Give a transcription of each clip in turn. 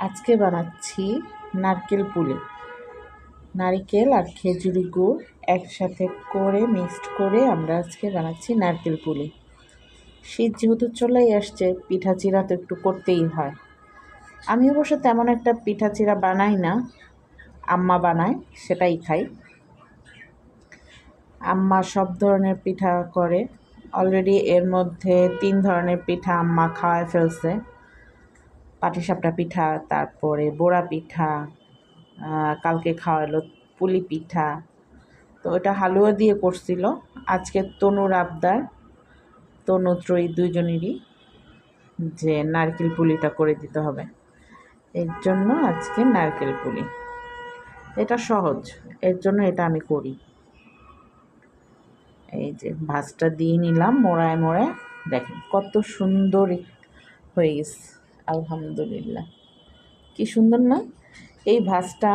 আজকে বানাচ্ছি নারকেল পুলি। নারকেল আর খেজুরি গুড় একসাথে করে মিক্সড করে আমরা আজকে বানাচ্ছি নারকেল পুলি। শীত যেহেতু চলেই আসছে, পিঠা চিরা তো একটু করতেই হয়। আমি অবশ্য তেমন একটা পিঠা চিরা বানাই না, আম্মা বানায়, সেটাই খাই। আম্মা সব ধরনের পিঠা করে। অলরেডি এর মধ্যে 3 ধরনের পিঠা আম্মা খাওয়ায় ফেলছে। পাটিসাপটা পিঠা, তারপরে বোড়া পিঠা, কালকে খাওয়ালো পুলি পিঠা। তো ওটা হালুয়া দিয়ে করছিল। আজকে তনুর আবদার, তনু ত্রয়ী দুইজনেরই, যে নারকেল পুলিটা করে দিতে হবে। এর জন্য আজকে নারকেল পুলি, এটা সহজ, এর জন্য এটা আমি করি। এই যে ভাজটা দিয়ে নিলাম মোড়ায় মোড়ায়, দেখেন কত সুন্দর হয়ে গেছে। আলহামদুলিল্লাহ, কি সুন্দর না? এই ভাজটা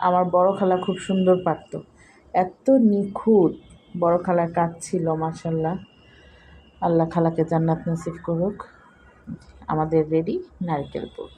আমার বড় খালা খুব সুন্দর পারত, এত নিখুঁত বড় খালার কাজ ছিল, মাশাল্লাহ। আল্লাহ খালাকে জান্নাত নসিব করুক। আমাদের রেডি নারকেল পুর।